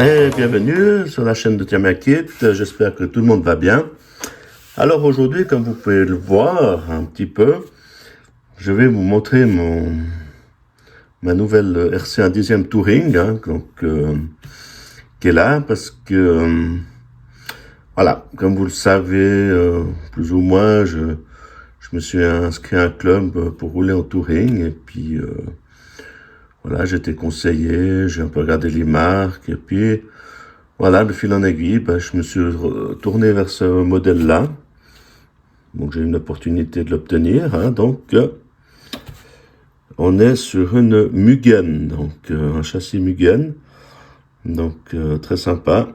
Et bienvenue sur la chaîne de Tiamakit, j'espère que tout le monde va bien. Alors aujourd'hui, comme vous pouvez le voir un petit peu, je vais vous montrer ma nouvelle RC1 10e Touring, qui est là, parce que, voilà, comme vous le savez, plus ou moins, je me suis inscrit à un club pour rouler en Touring, et puis voilà, j'ai été conseillé, j'ai un peu regardé les marques, et puis voilà, de fil en aiguille, je me suis tourné vers ce modèle-là. Donc j'ai eu une opportunité de l'obtenir. On est sur une Mugen, un châssis Mugen, très sympa.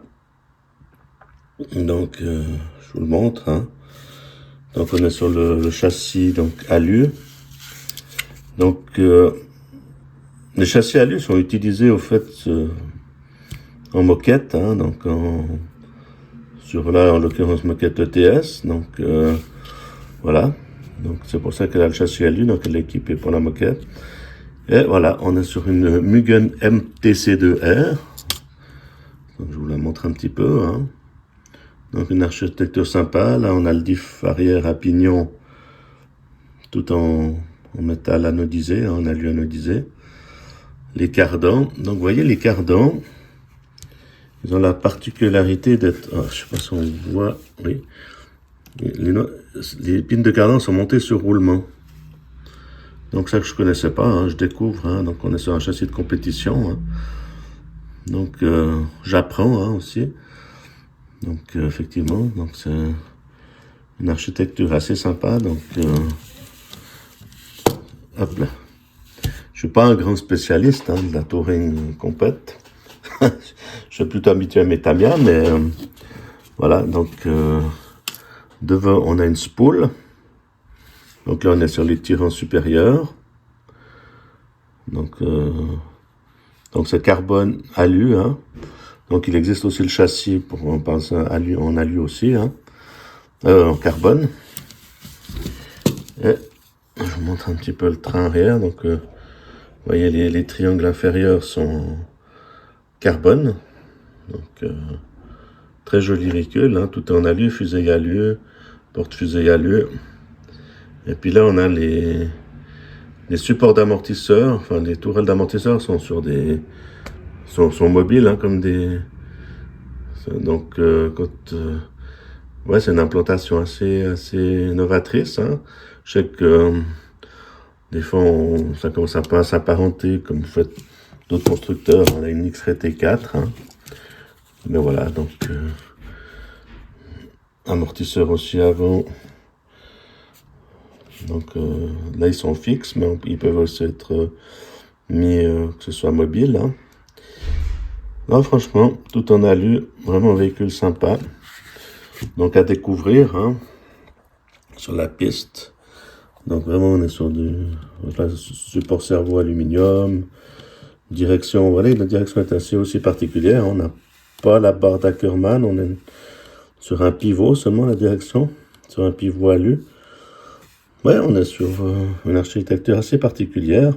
Je vous le montre. Donc on est sur le châssis alu. Les châssis alu sont utilisés au fait en moquette, sur là en l'occurrence moquette ETS, voilà, c'est pour ça qu'elle a le châssis alu, donc elle est équipée pour la moquette. Et voilà, on est sur une Mugen MTC2R, donc je vous la montre un petit peu, Donc une architecture sympa, là on a le diff arrière à pignon, tout en métal anodisé, en alu anodisé. Les cardans, donc vous voyez les cardans, ils ont la particularité d'être, je sais pas si on voit, oui, les pines de cardan sont montées sur roulement. Donc ça que je connaissais pas, je découvre, donc on est sur un châssis de compétition, j'apprends aussi. Effectivement, c'est une architecture assez sympa, hop là. Je suis pas un grand spécialiste de la touring compète. Je suis plutôt habitué à mes Tamiya, mais voilà, devant on a une spool. Donc là on est sur les tirants supérieurs. Donc c'est carbone alu, Donc il existe aussi le châssis pour on pense alu, en alu aussi, en carbone. Et je vous montre un petit peu le train arrière. Vous voyez les triangles inférieurs sont carbone. Très joli véhicule, tout est en alu, fusée alu, porte-fusée alu. Et puis là on a les supports d'amortisseurs, les tourelles d'amortisseurs sont sur sont mobiles, comme des... c'est une implantation assez novatrice, Je sais que des fois ça commence à pas s'apparenter comme vous faites d'autres constructeurs, on a une X-Ray T4, mais voilà, amortisseurs aussi avant. Là ils sont fixes, mais ils peuvent aussi être mis, que ce soit mobile. Là franchement, tout en alu, vraiment un véhicule sympa. À découvrir sur la piste. Vraiment on est sur du support servo aluminium, direction, voilà, la direction est assez aussi particulière. On n'a pas la barre d'Ackerman, on est sur un pivot seulement la direction, sur un pivot alu. Ouais, on est sur une architecture assez particulière,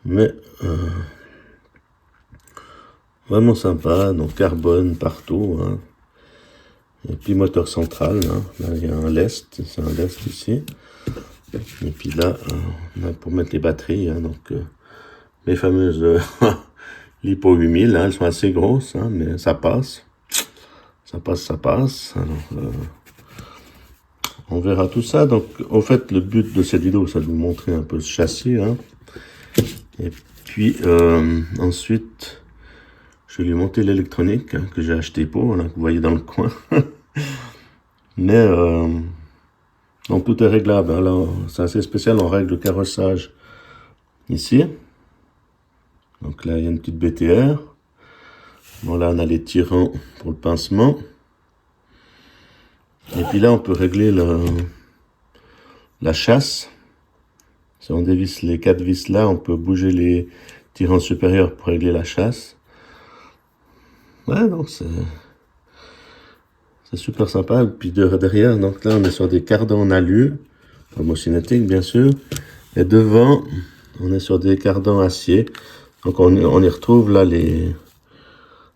mais vraiment sympa. Carbone partout, Et puis moteur central, Là il y a un lest, c'est un lest ici. Et puis là, on a pour mettre les batteries, les fameuses Lipo 8000, elles sont assez grosses, mais ça passe. Ça passe. Alors, on verra tout ça. Au fait, le but de cette vidéo, c'est de vous montrer un peu ce châssis, Et puis, ensuite, je vais lui monter l'électronique que j'ai acheté pour, que vous voyez dans le coin. Mais, tout est réglable. Alors, c'est assez spécial, on règle le carrossage ici. Là, il y a une petite BTR. Là, on a les tirants pour le pincement. Et puis là, on peut régler la chasse. Si on dévisse les 4 vis là, on peut bouger les tirants supérieurs pour régler la chasse. Ouais, c'est super sympa. Et puis derrière, là, on est sur des cardans en alu, homocinétique bien sûr. Et devant, on est sur des cardans acier. On y retrouve là les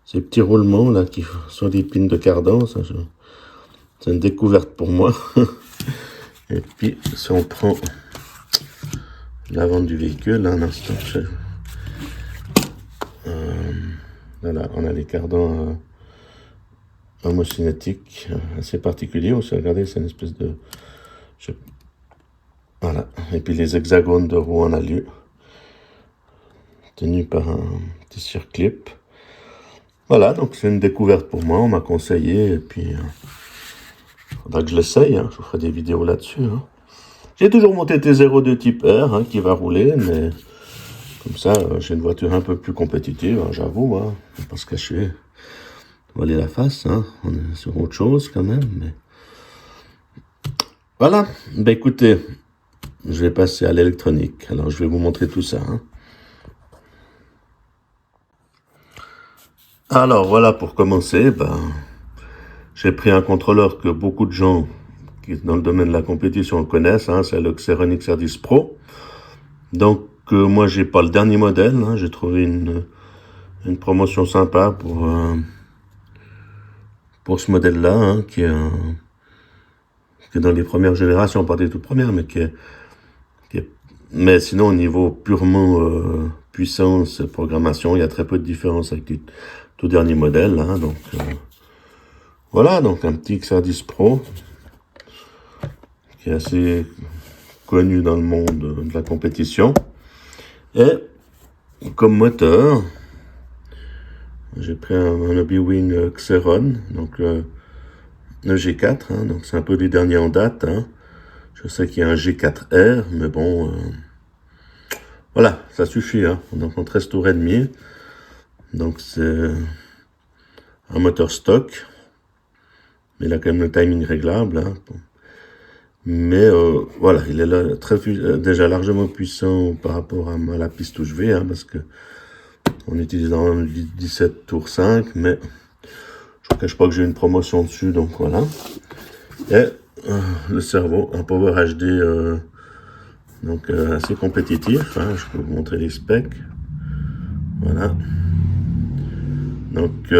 ces petits roulements là qui sont des pins de cardan, ça, c'est une découverte pour moi. Et puis si on prend l'avant du véhicule, là, un instant, voilà, on a les cardans homocinétiques assez particuliers aussi. Regardez, c'est une espèce de... Voilà, et puis les hexagones de roues en alu, tenus par un petit circlip. Voilà, donc c'est une découverte pour moi, on m'a conseillé, et puis faudra que je l'essaye, hein, je vous ferai des vidéos là-dessus. Hein. J'ai toujours mon TT02 type R qui va rouler, mais comme ça, j'ai une voiture un peu plus compétitive, hein, j'avoue, hein, faut pas se cacher, voiler la face, hein, on est sur autre chose quand même, mais... Voilà, ben écoutez, je vais passer à l'électronique, alors je vais vous montrer tout ça. Hein. Alors voilà, pour commencer, j'ai pris un contrôleur que beaucoup de gens qui dans le domaine de la compétition connaissent, hein, c'est le Xeron XR10 Pro. Donc moi j'ai pas le dernier modèle, hein, j'ai trouvé une promotion sympa pour ce modèle-là, hein, qui est dans les premières générations, pas des toutes premières, mais mais sinon au niveau purement puissance, programmation, il y a très peu de différence avec les tout derniers modèles, hein, donc voilà, donc un petit XR10 Pro qui est assez connu dans le monde de la compétition. Et comme moteur, j'ai pris un Hobbywing Xeron, donc le G4, hein, donc c'est un peu les derniers en date. Hein. Je sais qu'il y a un G4R, mais bon, voilà, ça suffit. Hein. Donc en 13 tours et demi, donc c'est un moteur stock, mais il a quand même le timing réglable. Hein. Mais voilà, il est là, déjà largement puissant par rapport à la piste où je vais, hein, parce que on utilise dans le 17 tours 5, mais je ne cache pas que j'ai une promotion dessus, donc voilà. Et le cerveau, un Power HD donc assez compétitif, hein, je peux vous montrer les specs. Voilà. Donc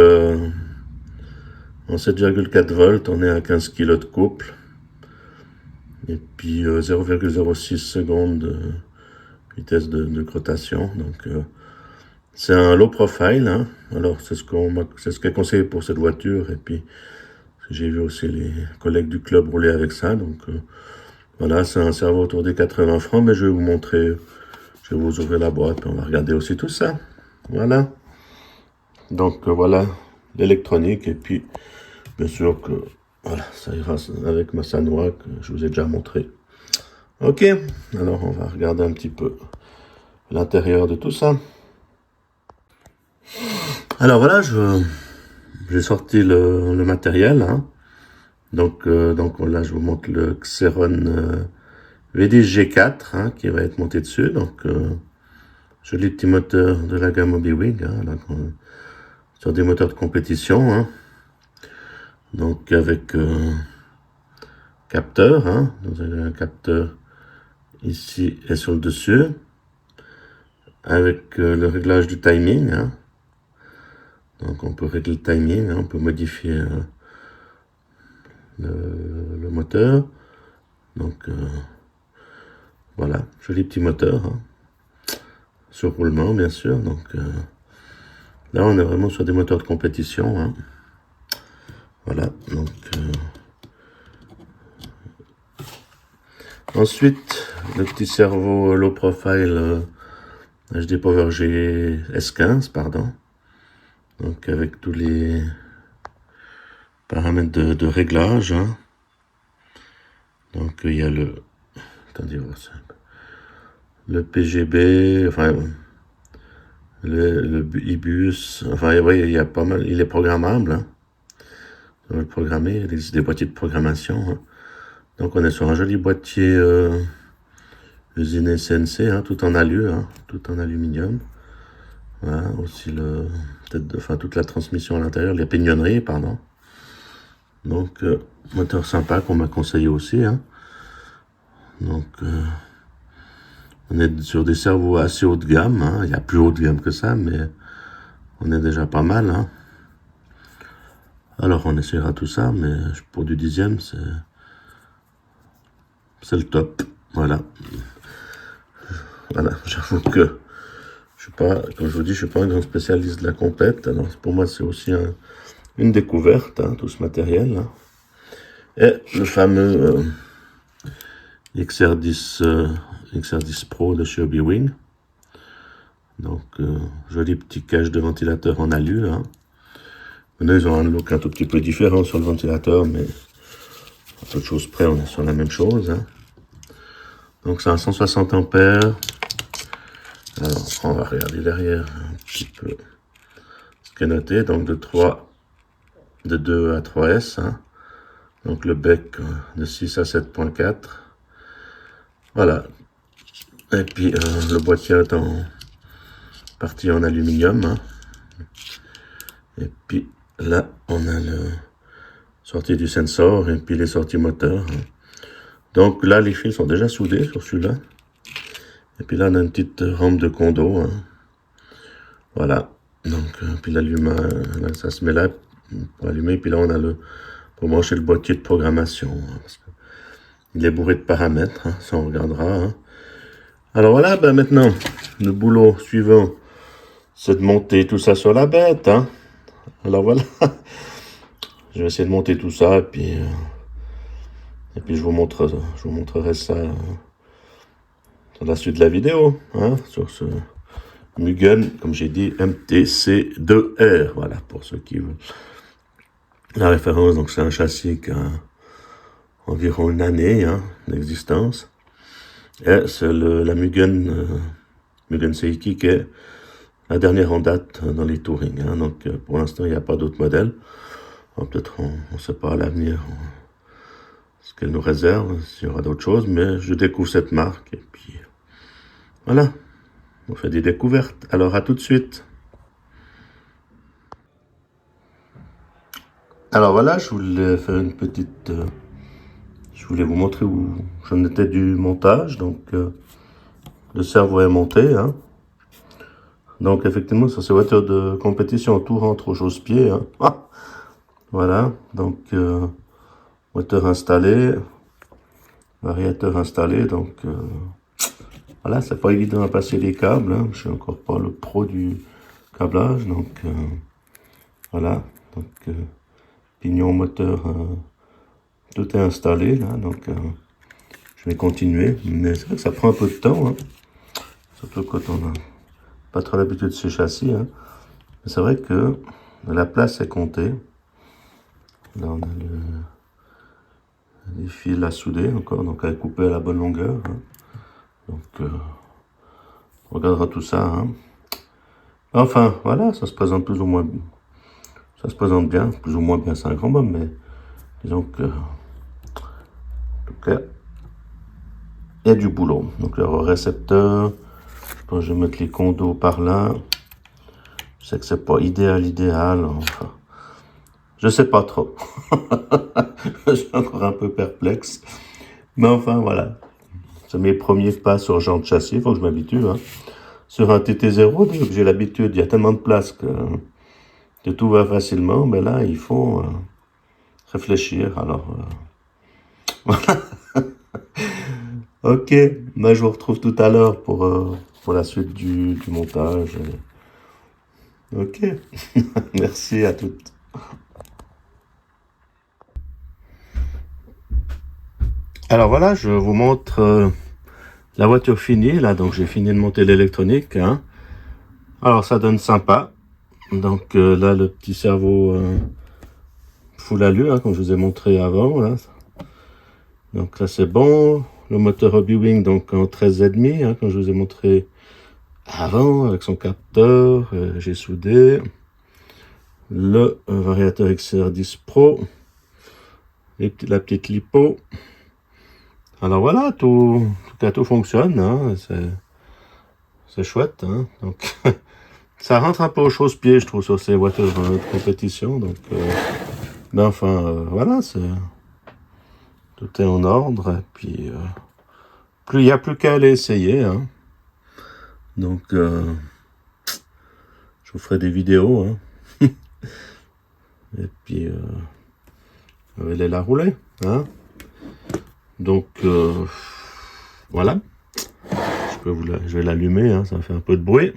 en 7,4 volts, on est à 15 kg de couple. Et puis 0,06 secondes de vitesse de rotation. Donc c'est un low profile. Hein. Alors c'est ce qui est conseillé pour cette voiture. Et puis j'ai vu aussi les collègues du club rouler avec ça. Donc voilà, c'est un cerveau autour des 80 francs. Mais je vais vous montrer. Je vais vous ouvrir la boîte. Et on va regarder aussi tout ça. Voilà. Donc voilà l'électronique. Et puis bien sûr que voilà, ça ira avec ma Sanwa que je vous ai déjà montré. Ok, alors on va regarder un petit peu l'intérieur de tout ça. Alors voilà, j'ai sorti le matériel. Hein. Donc là, je vous montre le Xeron V10 G4 hein, qui va être monté dessus. Donc joli petit moteur de la gamme Hobbywing, hein, là, sur des moteurs de compétition. Hein. Donc avec capteur, hein, vous avez un capteur ici et sur le dessus, avec le réglage du timing. Hein. Donc on peut régler le timing, hein, on peut modifier le moteur. Donc voilà, joli petit moteur, hein, sur roulement bien sûr. Donc là on est vraiment sur des moteurs de compétition. Hein. Voilà, donc ensuite le petit cerveau low profile HD Power G S15, pardon. Donc avec tous les paramètres de réglage. Hein. Donc il y a le PGB, enfin le IBUS, enfin oui, il y a pas mal, il est programmable. Hein. On va le programmer, il existe des boîtiers de programmation. Hein. Donc on est sur un joli boîtier usiné CNC, hein, tout en alu, hein, tout en aluminium. Voilà, aussi toute la transmission à l'intérieur, les pignonneries, pardon. Donc moteur sympa qu'on m'a conseillé aussi. Hein. Donc on est sur des cerveaux assez haut de gamme. Hein. Il y a plus haut de gamme que ça, mais on est déjà pas mal. Hein. Alors on essaiera tout ça, mais pour du 10e, c'est le top. Voilà. Voilà, j'avoue que je suis pas, comme je vous dis, je suis pas un grand spécialiste de la compète. Alors pour moi, c'est aussi une découverte, hein, tout ce matériel. Hein. Et le fameux XR10 Pro de chez Hobbywing. Donc, joli petit cache de ventilateur en alu. Hein. Maintenant, ils ont un look un tout petit peu différent sur le ventilateur, mais à peu de choses près, on est sur la même chose. Hein. Donc, c'est un 160 ampères. Alors, on va regarder derrière un petit peu ce qui est noté. Donc, de 2 à 3S. Hein. Donc, le bec de 6 à 7.4. Voilà. Et puis, le boîtier est en partie en aluminium. Hein. Et puis, là, on a le sortie du sensor et puis les sorties moteurs. Hein. Donc, là, les fils sont déjà soudés sur celui-là. Et puis là, on a une petite rampe de condo. Hein. Voilà. Donc, puis l'allumage, là, ça se met là pour allumer. Puis là, on a pour brancher le boîtier de programmation. Hein, parce que il est bourré de paramètres. Hein, ça, on regardera. Hein. Alors voilà, ben maintenant, le boulot suivant, c'est de monter tout ça sur la bête. Hein. Alors voilà. Je vais essayer de monter tout ça. Et puis je vous montrerai ça dans la suite de la vidéo. Hein, sur ce Mugen, comme j'ai dit, MTC2R. Voilà, pour ceux qui veulent la référence. Donc c'est un châssis qui a environ une année d'existence. Et c'est la Mugen Seiki qui est la dernière en date dans les touring. Hein. Donc pour l'instant, il n'y a pas d'autres modèles. Peut-être on ne sait pas à l'avenir ce qu'elle nous réserve, s'il y aura d'autres choses, mais je découvre cette marque et puis voilà, on fait des découvertes. Alors à tout de suite. Alors voilà, je voulais faire une petite... je voulais vous montrer où j'en étais du montage. Donc le cerveau est monté. Hein. Donc effectivement, sur ces voitures de compétition, tout rentre au chausse-pied. Hein. Ah, voilà, donc moteur installé, variateur installé. Donc voilà, c'est pas évident à passer les câbles. Hein. Je suis encore pas le pro du câblage. Donc voilà, donc pignon moteur, tout est installé là. Donc je vais continuer. Mais c'est vrai que ça prend un peu de temps. Hein. Surtout quand on n'a pas trop l'habitude de ce châssis. Hein. Mais c'est vrai que la place est comptée. Là, on a les fils à souder encore, donc à couper à la bonne longueur. Hein. Donc, on regardera tout ça. Hein. Enfin, voilà, ça se présente plus ou moins bien. Ça se présente bien, plus ou moins bien, c'est un grand mot, mais disons que, en tout cas, il y a du boulot. Donc, le récepteur, je pense que je vais mettre les condos par là. Je sais que c'est pas idéal, enfin. Je sais pas trop. Je suis encore un peu perplexe. Mais enfin, voilà. C'est mes premiers pas sur ce genre de châssis. Il faut que je m'habitue. Hein. Sur un TT0, j'ai l'habitude. Il y a tellement de place que tout va facilement. Mais là, il faut réfléchir. Alors, voilà. Ok. Mais je vous retrouve tout à l'heure pour la suite du montage. Ok. Merci à toutes. Alors voilà, je vous montre la voiture finie, là, donc j'ai fini de monter l'électronique. Hein. Alors ça donne sympa. Donc là, le petit cerveau full alu, hein, comme je vous ai montré avant. Là. Donc là, c'est bon. Le moteur Hobbywing, donc en 13,5, hein, comme je vous ai montré avant, avec son capteur. J'ai soudé. Le variateur XR10 Pro. La petite lipo. Alors voilà, tout fonctionne, hein, c'est chouette, hein, donc ça rentre un peu aux chausse-pieds, je trouve, sur ces voitures de compétition, donc, mais enfin, voilà, tout est en ordre, et puis, il n'y a plus qu'à aller essayer, hein, donc, je vous ferai des vidéos, hein, Et puis, on va aller la rouler. Hein. Donc, voilà. Je vais l'allumer, hein, ça fait un peu de bruit.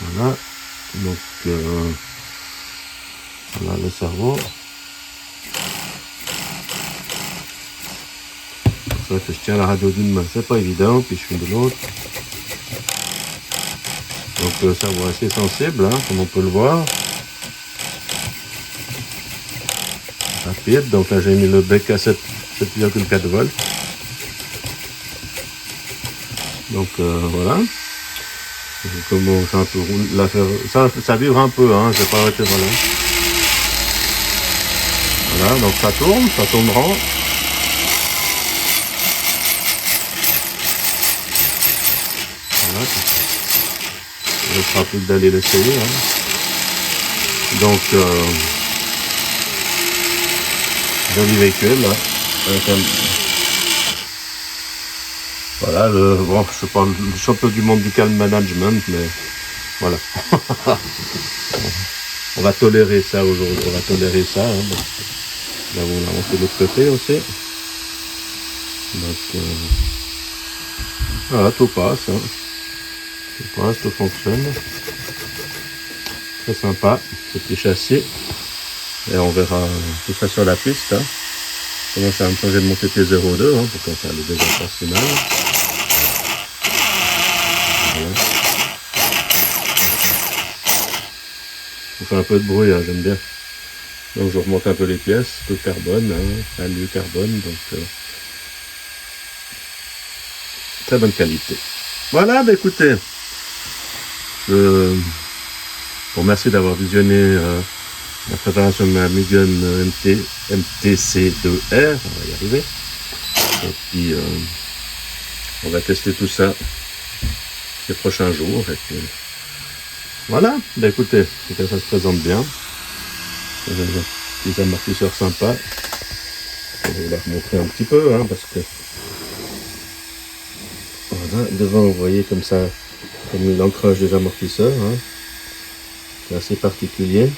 Voilà. Donc, voilà le cerveau. C'est vrai que je tiens la radio d'une main, c'est pas évident, puis je suis de l'autre. Donc le cerveau assez sensible, hein, comme on peut le voir. Rapide, donc là j'ai mis le bec à 7,4 volts. Donc voilà. Je commence un peu la faire. Ça vibre un peu, hein, je vais pas arrêter, voilà. Voilà, donc ça tournera. Voilà. Il sera plus d'aller l'essayer. Hein. Donc, joli véhicule, là. Voilà, bon, je sais pas, le champion du monde du calm management, mais voilà. On va tolérer ça aujourd'hui, on va tolérer ça. Hein, là, on fait de l'autre côté aussi. Donc, voilà, tout passe. Hein. Tout passe, tout fonctionne. Très sympa, ce petit châssis. Et on verra tout ça sur la piste. Hein. Comment ça va me changer de mon TT02 hein, pour qu'on fasse le désastre final. Voilà. On fait un peu de bruit, hein, j'aime bien. Donc je remonte un peu les pièces, tout carbone, hein, alu carbone, donc très bonne qualité. Voilà, bah écoutez, je vous remercie d'avoir visionné la préparation de ma Mugen MTC2R, on va y arriver. Et puis on va tester tout ça les prochains jours. Et puis, voilà, bah écoutez, ça se présente bien. Des amortisseurs sympas. Je vais vous la remontrer un petit peu, hein, parce que voilà, devant vous voyez comme ça, comme l'ancrage des amortisseurs, hein. C'est assez particulier.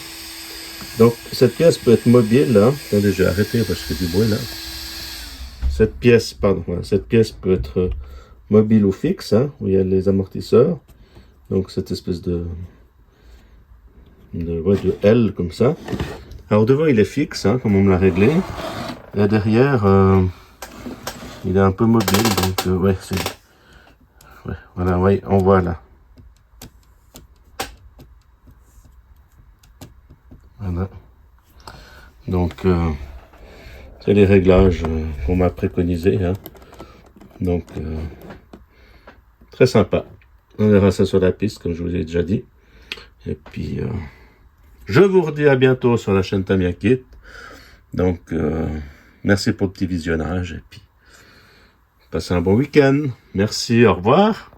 Donc cette pièce peut être mobile, là. Attendez, je vais arrêter parce que je fais du bruit là. Cette pièce, pardon, voilà, cette pièce peut être mobile ou fixe, hein, où il y a les amortisseurs. Donc cette espèce de L comme ça. Alors devant il est fixe, hein, comme on me l'a réglé. Et derrière, il est un peu mobile, donc ouais, c'est... Ouais, voilà, ouais, on voit là. Voilà. Donc, c'est les réglages qu'on m'a préconisés. Hein. Donc, très sympa. On verra ça sur la piste, comme je vous ai déjà dit. Et puis, je vous redis à bientôt sur la chaîne Tamiya Kit. Donc, merci pour le petit visionnage. Et puis, passez un bon week-end. Merci, au revoir.